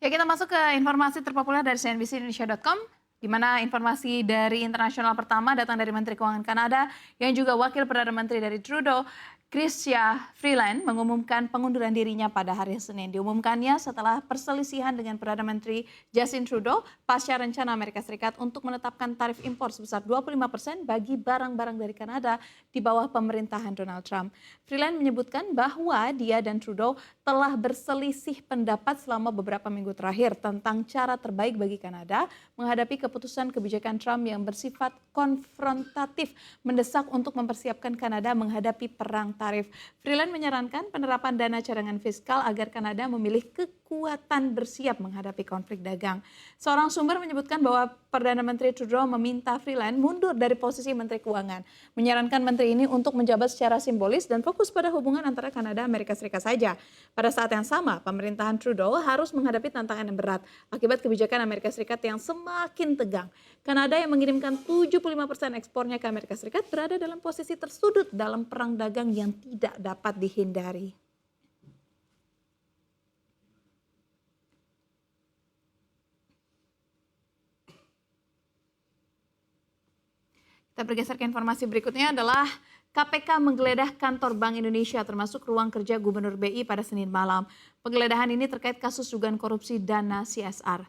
Ya, kita masuk ke informasi terpopuler dari CNBC-Indonesia.com, di mana informasi dari internasional pertama datang dari Menteri Keuangan Kanada yang juga Wakil Perdana Menteri dari Trudeau, Chrystia Freeland, mengumumkan pengunduran dirinya pada hari Senin. Diumumkannya setelah perselisihan dengan Perdana Menteri Justin Trudeau pasca rencana Amerika Serikat untuk menetapkan tarif impor sebesar 25% bagi barang-barang dari Kanada di bawah pemerintahan Donald Trump. Freeland menyebutkan bahwa dia dan Trudeau telah berselisih pendapat selama beberapa minggu terakhir tentang cara terbaik bagi Kanada menghadapi keputusan kebijakan Trump yang bersifat konfrontatif, mendesak untuk mempersiapkan Kanada menghadapi perang tarif. Freeland menyarankan penerapan dana cadangan fiskal agar Kanada memilih kekuatan bersiap menghadapi konflik dagang. Seorang sumber menyebutkan bahwa Perdana Menteri Trudeau meminta Freeland mundur dari posisi Menteri Keuangan, menyarankan menteri ini untuk menjabat secara simbolis dan fokus pada hubungan antara Kanada dan Amerika Serikat saja. Pada saat yang sama, pemerintahan Trudeau harus menghadapi tantangan yang berat akibat kebijakan Amerika Serikat yang semakin tegang. Kanada yang mengirimkan 75% ekspornya ke Amerika Serikat berada dalam posisi tersudut dalam perang dagang yang tidak dapat dihindari. Kita bergeser ke informasi berikutnya adalah KPK menggeledah kantor Bank Indonesia termasuk ruang kerja Gubernur BI pada Senin malam. Penggeledahan ini terkait kasus dugaan korupsi dana CSR.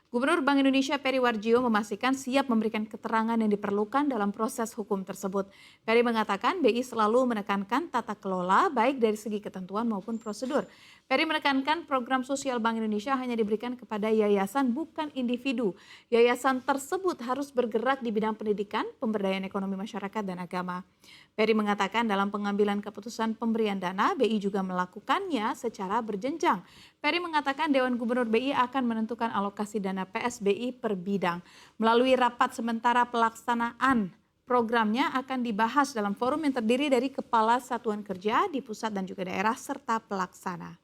Gubernur Bank Indonesia Peri Warjio memastikan siap memberikan keterangan yang diperlukan dalam proses hukum tersebut. Peri mengatakan BI selalu menekankan tata kelola baik dari segi ketentuan maupun prosedur. Peri menekankan program sosial Bank Indonesia hanya diberikan kepada yayasan bukan individu. Yayasan tersebut harus bergerak di bidang pendidikan, pemberdayaan ekonomi masyarakat dan agama. Peri mengatakan dalam pengambilan keputusan pemberian dana, BI juga melakukannya secara berjenjang. Peri mengatakan Dewan Gubernur BI akan menentukan alokasi dana PSBI per bidang. Melalui rapat sementara pelaksanaan programnya akan dibahas dalam forum yang terdiri dari kepala satuan kerja di pusat dan juga daerah serta pelaksana.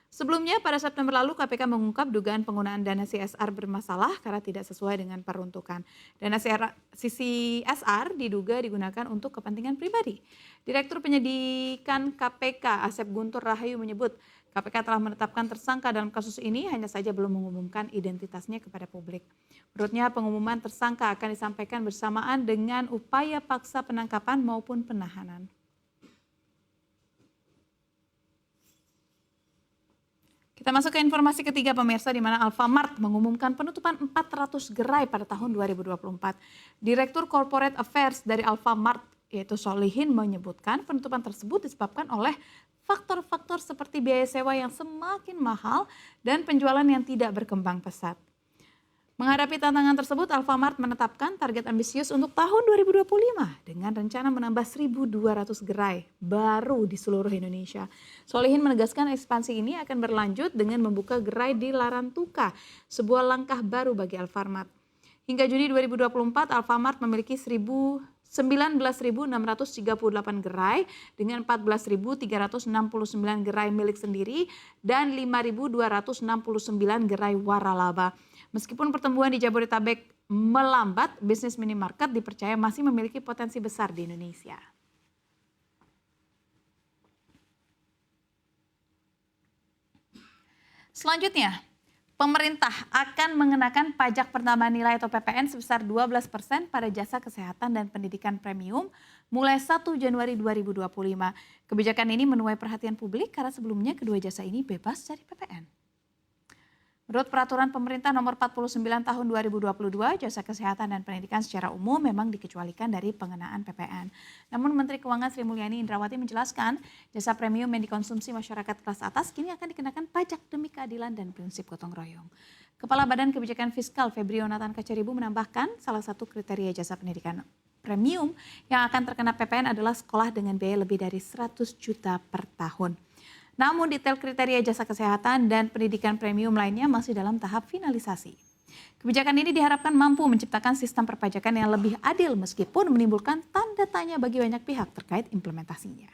Sebelumnya pada September lalu KPK mengungkap dugaan penggunaan dana CSR bermasalah karena tidak sesuai dengan peruntukan. Dana CSR diduga digunakan untuk kepentingan pribadi. Direktur Penyidikan KPK Asep Guntur Rahayu menyebut KPK telah menetapkan tersangka dalam kasus ini, hanya saja belum mengumumkan identitasnya kepada publik. Menurutnya pengumuman tersangka akan disampaikan bersamaan dengan upaya paksa penangkapan maupun penahanan. Kita masuk ke informasi ketiga pemirsa, di mana Alfamart mengumumkan penutupan 400 gerai pada tahun 2024. Direktur Corporate Affairs dari Alfamart yaitu Solihin menyebutkan penutupan tersebut disebabkan oleh faktor-faktor seperti biaya sewa yang semakin mahal dan penjualan yang tidak berkembang pesat. Menghadapi tantangan tersebut, Alfamart menetapkan target ambisius untuk tahun 2025 dengan rencana menambah 1.200 gerai baru di seluruh Indonesia. Solihin menegaskan ekspansi ini akan berlanjut dengan membuka gerai di Larantuka, sebuah langkah baru bagi Alfamart. Hingga Juni 2024, Alfamart memiliki 19.638 gerai dengan 14.369 gerai milik sendiri dan 5.269 gerai waralaba. Meskipun pertumbuhan di Jabodetabek melambat, bisnis minimarket dipercaya masih memiliki potensi besar di Indonesia. Selanjutnya, pemerintah akan mengenakan pajak pertambahan nilai atau PPN sebesar 12% pada jasa kesehatan dan pendidikan premium mulai 1 Januari 2025. Kebijakan ini menuai perhatian publik karena sebelumnya kedua jasa ini bebas dari PPN. Menurut Peraturan Pemerintah Nomor 49 Tahun 2022, jasa kesehatan dan pendidikan secara umum memang dikecualikan dari pengenaan PPN. Namun Menteri Keuangan Sri Mulyani Indrawati menjelaskan, jasa premium yang dikonsumsi masyarakat kelas atas kini akan dikenakan pajak demi keadilan dan prinsip gotong royong. Kepala Badan Kebijakan Fiskal Febrio Nathan Kacaribu menambahkan, salah satu kriteria jasa pendidikan premium yang akan terkena PPN adalah sekolah dengan biaya lebih dari 100 juta per tahun. Namun detail kriteria jasa kesehatan dan pendidikan premium lainnya masih dalam tahap finalisasi. Kebijakan ini diharapkan mampu menciptakan sistem perpajakan yang lebih adil meskipun menimbulkan tanda tanya bagi banyak pihak terkait implementasinya.